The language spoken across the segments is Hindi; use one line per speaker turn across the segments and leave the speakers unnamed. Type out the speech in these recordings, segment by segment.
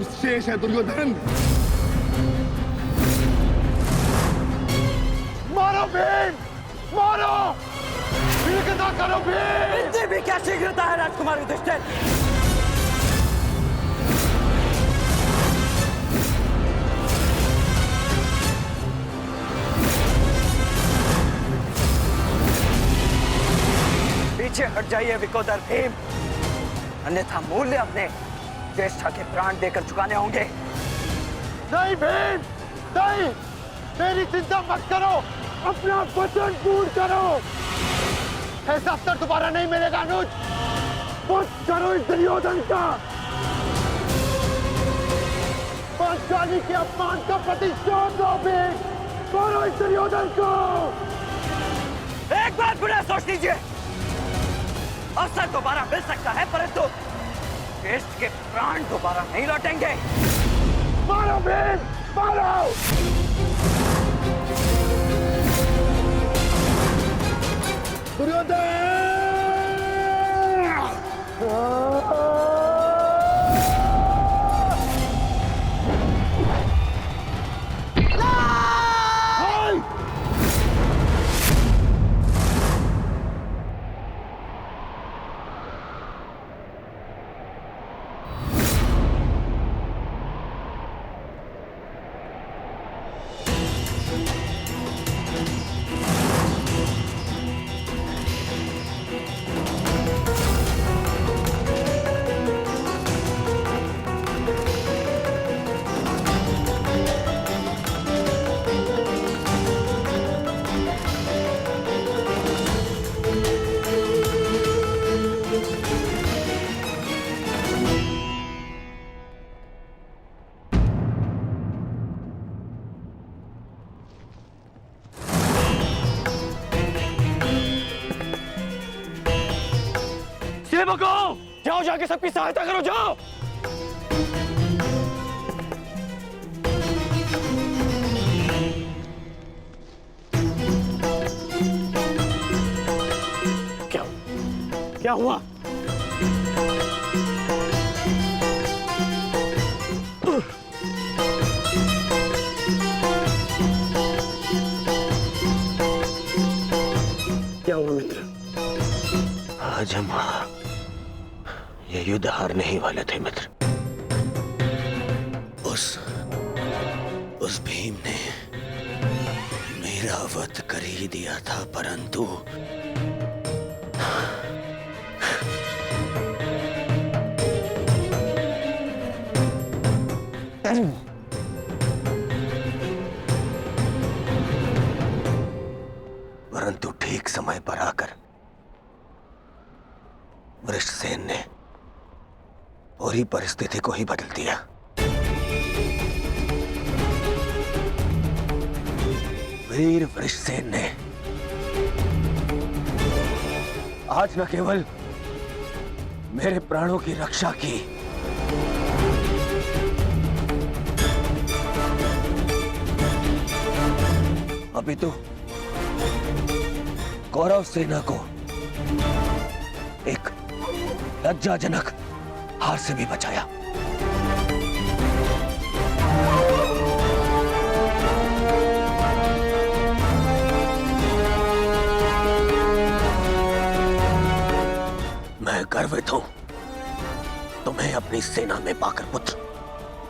शेष है दुर्योधन।
मारो भीम, मारो, वीरगति करो भीम।
इतनी भी क्या शीघ्रता है राजकुमार युधिष्ठिर? पीछे हट जाइए विकोदर भीम, अन्यथा मूल्य अपने ज्येष्ठा के प्राण देकर चुकाने होंगे।
नहीं भीम, नहीं, मेरी चिंता मत करो, अपना वचन पूर्ण करो। ऐसा अवसर दोबारा नहीं मिलेगा अनुज। वध करो इस दुर्योधन का, पांचाली के अपमान का प्रतिशोध लो भीम, मारो इस दुर्योधन को।
एक बात बुरा सोच लीजिए, अवसर दोबारा मिल सकता है परंतु ज्येष्ठ के प्राण दोबारा नहीं लौटेंगे।
मारो भीम, मारो।
दुर्योधन!
सेवकों, जाओ जाके सबकी सहायता करो, जाओ। क्या हुआ? क्या हुआ मित्र?
आज हम ये युद्ध हारने ही वाले थे मित्र। उस भीम ने मेरा वध कर ही दिया था, परंतु ठीक समय पर आकर वृषसेन ने पूरी परिस्थिति को ही बदल दिया। वीर वृषसेन ने आज न केवल मेरे प्राणों की रक्षा की, अभी तो कौरव सेना को एक लज्जाजनक हार से भी बचाया। मैं गर्वित हूं तुम्हें अपनी सेना में पाकर पुत्र,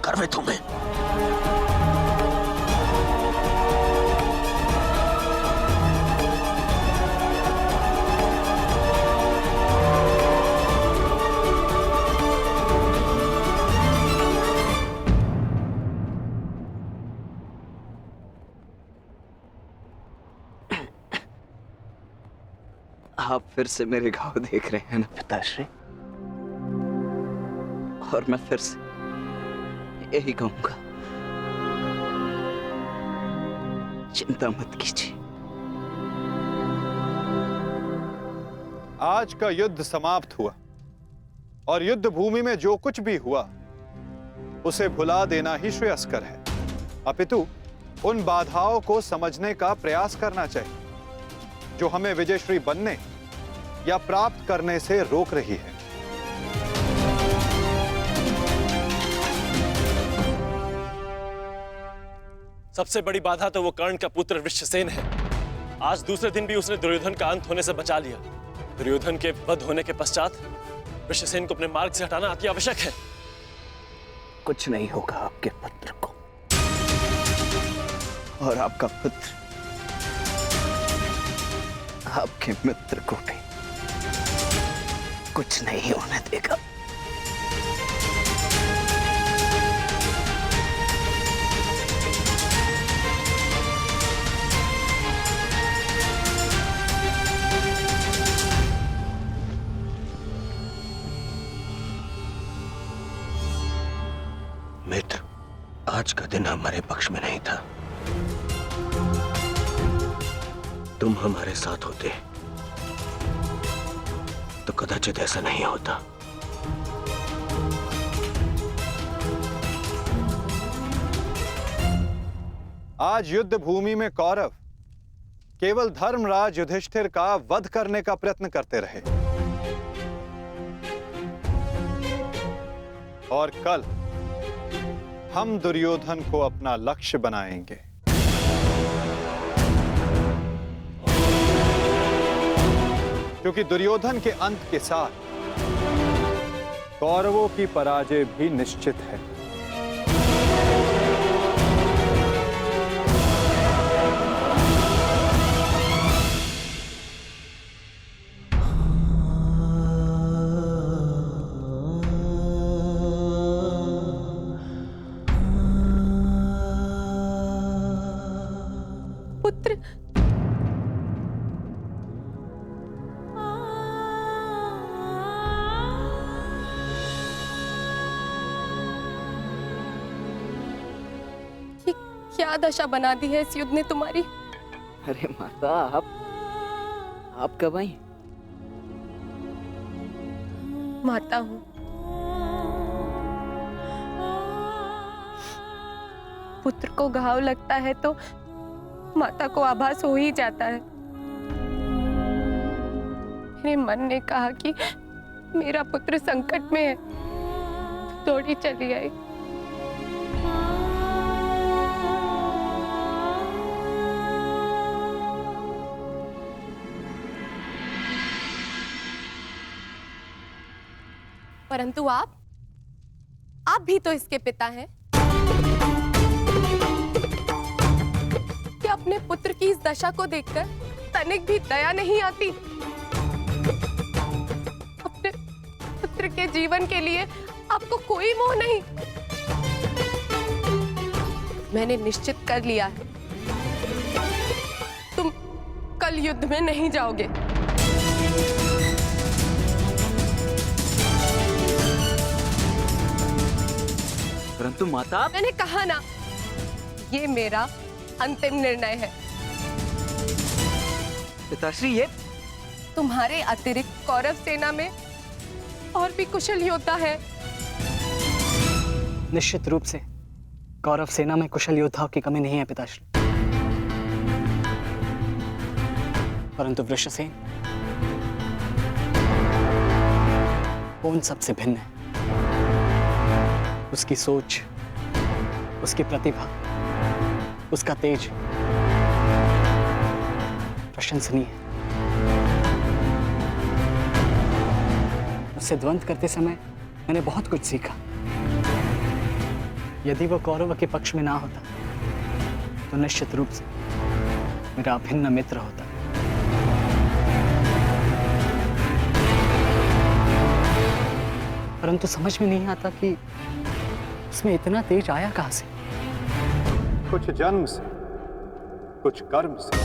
गर्वित हूं मैं।
आप फिर से मेरे घाव देख रहे हैं ना पिताश्री, और मैं फिर से यही कहूंगा, चिंता मत कीजिए।
आज का युद्ध समाप्त हुआ और युद्ध भूमि में जो कुछ भी हुआ उसे भुला देना ही श्रेयस्कर है, अपितु उन बाधाओं को समझने का प्रयास करना चाहिए जो हमें विजयश्री बनने या प्राप्त करने से रोक रही है।
सबसे बड़ी बाधा तो वो कर्ण का पुत्र वृषसेन है। आज दूसरे दिन भी उसने दुर्योधन का अंत होने से बचा लिया। दुर्योधन के वध होने के पश्चात वृषसेन को अपने मार्ग से हटाना अति आवश्यक है।
कुछ नहीं होगा आपके पुत्र को, और आपका पुत्र आपके मित्र को भी कुछ नहीं होने देगा। मित्र, आज का दिन हमारे पक्ष में नहीं था। तुम हमारे साथ होते तो कदाचित ऐसा नहीं होता।
आज युद्ध भूमि में कौरव केवल धर्मराज युधिष्ठिर का वध करने का प्रयत्न करते रहे, और कल हम दुर्योधन को अपना लक्ष्य बनाएंगे। क्योंकि दुर्योधन के अंत के साथ कौरवों की पराजय भी निश्चित है।
पुत्र, ये क्या दशा बना दी है इस युद्ध ने तुम्हारी?
अरे माता, आप कब आई?
माता हूं। पुत्र को घाव लगता है तो माता को आभास हो ही जाता है। मेरे मन ने कहा कि मेरा पुत्र संकट में है, दौड़ी चली आई। परंतु आप भी तो इसके पिता हैं। क्या अपने पुत्र की इस दशा को देखकर तनिक भी दया नहीं आती? अपने पुत्र के जीवन के लिए आपको कोई मोह नहीं? मैंने निश्चित कर लिया है, तुम कल युद्ध में नहीं जाओगे।
परंतु माता,
मैंने कहा ना, ये मेरा अंतिम निर्णय है।
पिताश्री, ये
तुम्हारे अतिरिक्त कौरव सेना में और भी कुशल योद्धा है।
निश्चित रूप से कौरव सेना में कुशल योद्धाओं की कमी नहीं है पिताश्री, परंतु वृषसेन वो उन सबसे भिन्न है। उसकी सोच, उसकी प्रतिभा, उसका तेज प्रशंसनीय है। उससे द्वंद्व करते समय मैंने बहुत कुछ सीखा। यदि वो कौरव के पक्ष में ना होता तो निश्चित रूप से मेरा अभिन्न मित्र होता। परंतु समझ में नहीं आता कि उसमें इतना तेज आया कहां से।
कुछ जन्म से, कुछ कर्म से।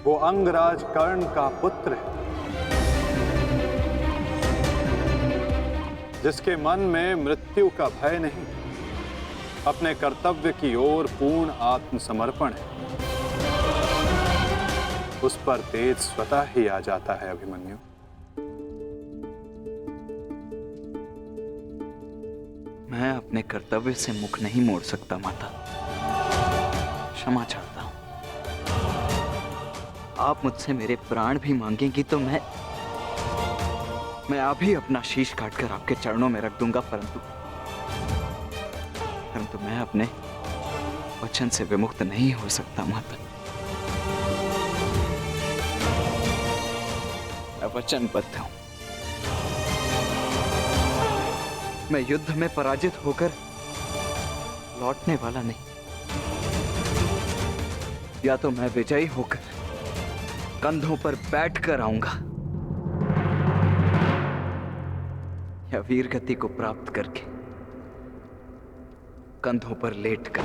वो अंगराज कर्ण का पुत्र है, जिसके मन में मृत्यु का भय नहीं, अपने कर्तव्य की ओर पूर्ण आत्मसमर्पण है। उस पर तेज स्वतः ही आ जाता है अभिमन्यु।
मैं अपने कर्तव्य से मुख नहीं मोड़ सकता माता, क्षमा चाहता हूं। आप मुझसे मेरे प्राण भी मांगेंगी तो मैं अभी अपना शीश काटकर आपके चरणों में रख दूंगा, परंतु मैं अपने वचन से विमुक्त नहीं हो सकता माता। मैं वचनबद्ध हूं। मैं युद्ध में पराजित होकर लौटने वाला नहीं। या तो मैं विजयी होकर कंधों पर बैठकर आऊंगा, या वीर गति को प्राप्त करके कंधों पर लेटकर।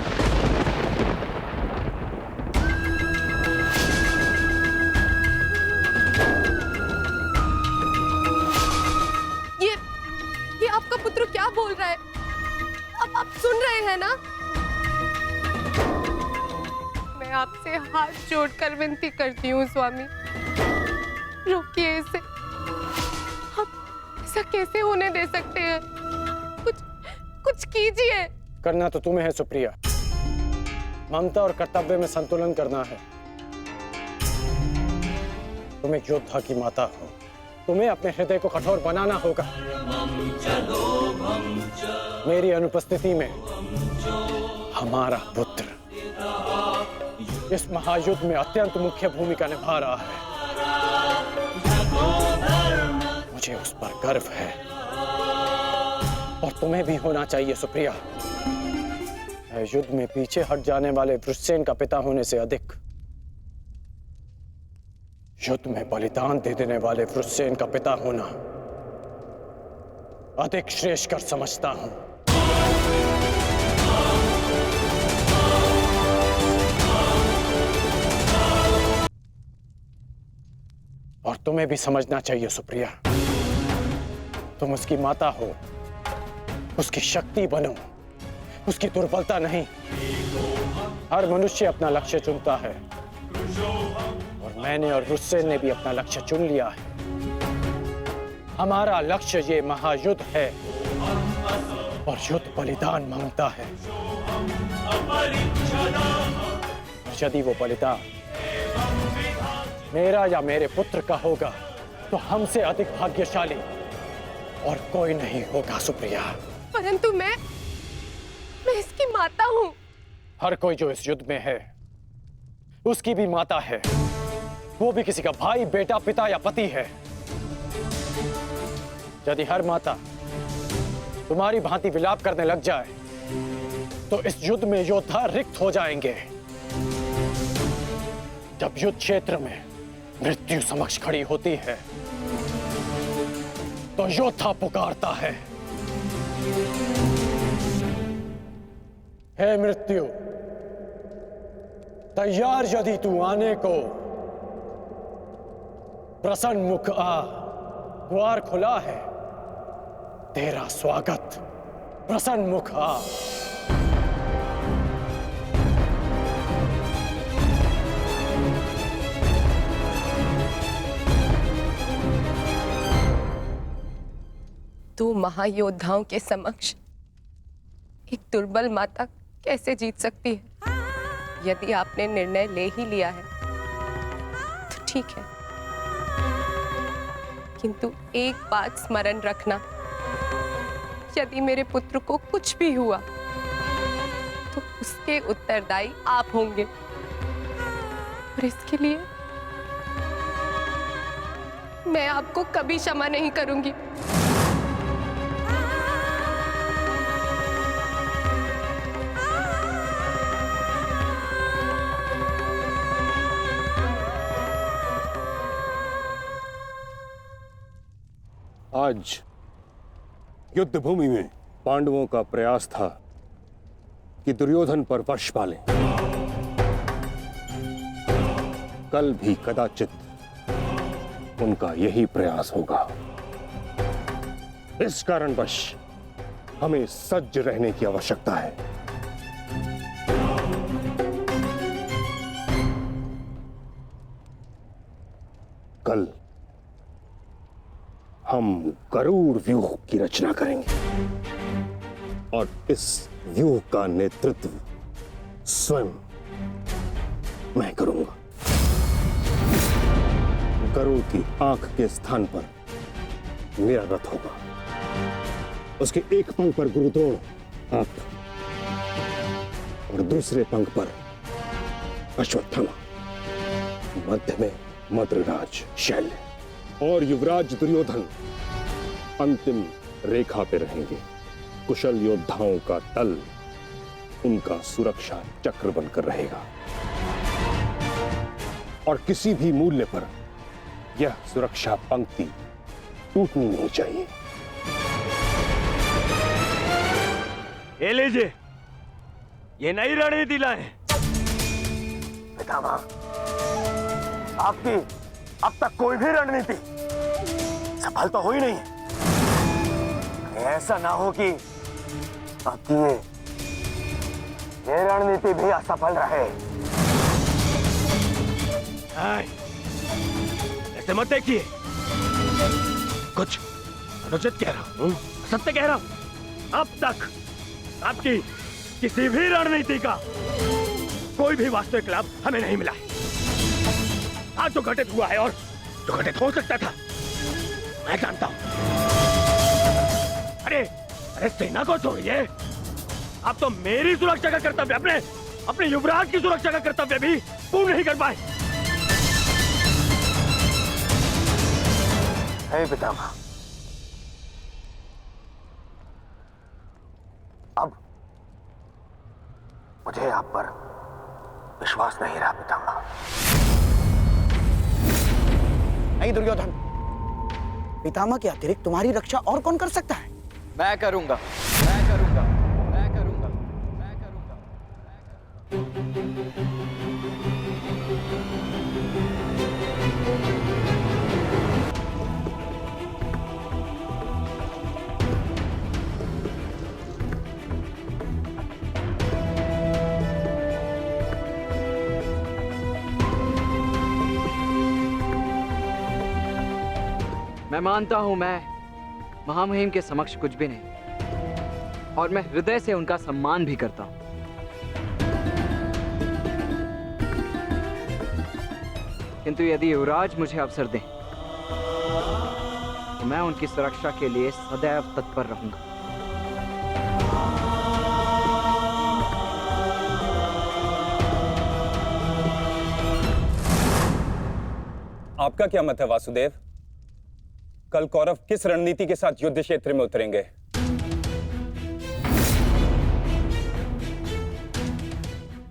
ये आपका पुत्र क्या बोल रहा है? अब आप सुन रहे हैं ना? मैं आपसे हाथ जोड़कर विनती करती हूँ स्वामी, रोकिए इसे। आप ऐसा कैसे होने दे सकते हैं? कुछ कीजिए।
करना तो तुम्हें है सुप्रिया। ममता और कर्तव्य में संतुलन करना है। तुम एक योद्धा की माता हो, तुम्हें अपने हृदय को कठोर बनाना होगा। मेरी अनुपस्थिति में हमारा पुत्र इस महायुद्ध में अत्यंत मुख्य भूमिका निभा रहा है। मुझे उस पर गर्व है और तुम्हें भी होना चाहिए सुप्रिया। युद्ध में पीछे हट जाने वाले वृषसेन का पिता होने से अधिक युद्ध में बलिदान दे देने वाले वृषसेन का पिता होना अधिक श्रेष्ठकर समझता हूं। और तुम्हें भी समझना चाहिए सुप्रिया, तुम उसकी माता हो, उसकी शक्ति बनो, उसकी दुर्बलता नहीं। हर मनुष्य अपना लक्ष्य चुनता है और मैंने और वृषसेन ने भी अपना लक्ष्य चुन लिया है। हमारा लक्ष्य ये महायुद्ध है और युद्ध बलिदान मांगता है। यदि वो बलिदान मेरा या मेरे पुत्र का होगा तो हमसे अधिक भाग्यशाली और कोई नहीं होगा सुप्रिया।
परंतु मैं इसकी माता हूं।
हर कोई जो इस युद्ध में है उसकी भी माता है। वो भी किसी का भाई, बेटा, पिता या पति है। यदि हर माता तुम्हारी भांति विलाप करने लग जाए तो इस युद्ध में योद्धा रिक्त हो जाएंगे। जब युद्ध क्षेत्र में मृत्यु समक्ष खड़ी होती है तो योद्धा पुकारता है, हे मृत्यु, तैयार यदि तू आने को, प्रसन्न मुख आ, द्वार खुला है, तेरा स्वागत, प्रसन्न मुख आ।
दो महायोद्धाओं के समक्ष एक दुर्बल माता कैसे जीत सकती है? यदि आपने निर्णय ले ही लिया है तो ठीक है, किंतु एक बात स्मरण रखना, यदि मेरे पुत्र को कुछ भी हुआ तो उसके उत्तरदायी आप होंगे और इसके लिए मैं आपको कभी क्षमा नहीं करूंगी।
आज युद्ध भूमि में पांडवों का प्रयास था कि दुर्योधन पर वश पालें। कल भी कदाचित उनका यही प्रयास होगा। इस कारणवश हमें सज्ज रहने की आवश्यकता है। कल हम गरुड़ व्यूह की रचना करेंगे और इस व्यूह का नेतृत्व स्वयं मैं करूंगा। गरुड़ की आंख के स्थान पर मेरा रथ होगा। उसके एक पंख पर गुरुद्रोण, आप और दूसरे पंख पर अश्वत्थामा, मध्य में मद्रराज शैल्य और युवराज दुर्योधन अंतिम रेखा पे रहेंगे। कुशल योद्धाओं का दल उनका सुरक्षा चक्र बनकर रहेगा और किसी भी मूल्य पर यह सुरक्षा पंक्ति टूटनी नहीं चाहिए।
ये लीजिए, ये नई रणनीति लाए।
पितामह, आपकी अब तक कोई भी रणनीति सफल तो हुई नहीं है। ऐसा ना हो कि आपकी ये रणनीति भी असफल रहे।
ऐसे मत देखिए, कुछ अनुचित कह रहा हूं, सत्य कह रहा हूं। अब तक आपकी किसी भी रणनीति का कोई भी वास्तविक लाभ हमें नहीं मिला है। आज जो घटित हुआ है और जो घटित हो सकता था, मैं जानता हूं। अरे सेना को छोड़िए, आप तो मेरी सुरक्षा का कर्तव्य, अपने युवराज की सुरक्षा का कर्तव्य भी पूर्ण नहीं कर पाए।
हे पितामह, अब मुझे आप पर विश्वास नहीं रहा पितामह।
नहीं दुर्योधन, पितामह के अतिरिक्त तुम्हारी रक्षा और कौन कर सकता है?
मैं करूंगा, मैं करूंगा, मैं करूंगा, मैं करूंगा।
मैं मानता हूं मैं महामहिम के समक्ष कुछ भी नहीं, और मैं हृदय से उनका सम्मान भी करता हूं। किंतु यदि युवराज मुझे अवसर दें तो मैं उनकी सुरक्षा के लिए सदैव तत्पर रहूंगा।
आपका क्या मत है वासुदेव? कल कौरव किस रणनीति के साथ युद्ध क्षेत्र में उतरेंगे?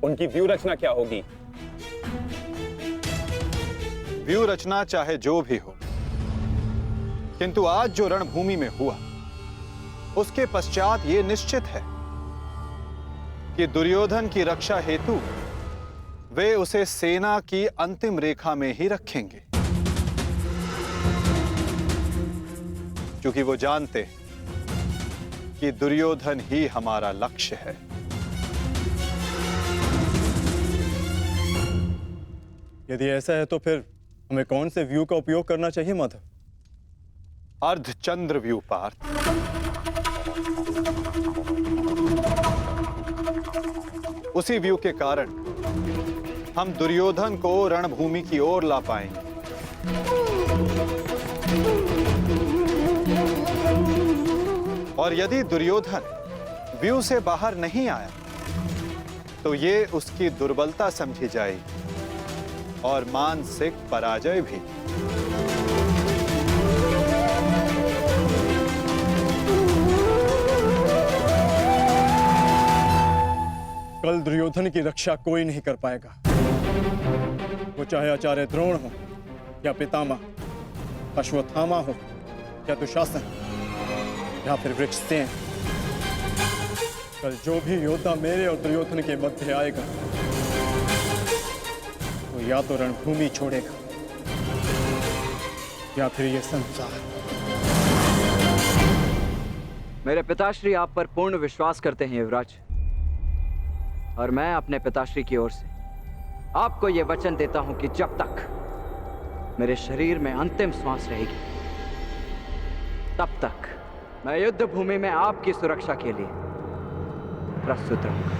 उनकी व्यू रचना क्या होगी?
व्यू रचना चाहे जो भी हो, किंतु आज जो रणभूमि में हुआ उसके पश्चात यह निश्चित है कि दुर्योधन की रक्षा हेतु वे उसे सेना की अंतिम रेखा में ही रखेंगे, क्योंकि वो जानते कि दुर्योधन ही हमारा लक्ष्य है।
यदि ऐसा है तो फिर हमें कौन से व्यू का उपयोग करना चाहिए माधव?
अर्धचंद्र व्यू पार्थ। उसी व्यू के कारण हम दुर्योधन को रणभूमि की ओर ला पाएंगे। और यदि दुर्योधन व्यू से बाहर नहीं आया तो ये उसकी दुर्बलता समझी जाएगी और मानसिक पराजय भी।
कल दुर्योधन की रक्षा कोई नहीं कर पाएगा, वो चाहे आचार्य द्रोण हो या पितामह अश्वत्थामा हो या दुशासन या फिर वृक्षसेन। कल जो भी योद्धा मेरे और दुर्योधन के मध्य आएगा वो या तो रणभूमि छोड़ेगा या फिर ये संसार।
मेरे पिताश्री आप पर पूर्ण विश्वास करते हैं युवराज, और मैं अपने पिताश्री की ओर से आपको यह वचन देता हूं कि जब तक मेरे शरीर में अंतिम श्वास रहेगी तब तक मैं युद्ध भूमि में आपकी सुरक्षा के लिए प्रस्तुत रहूंगा।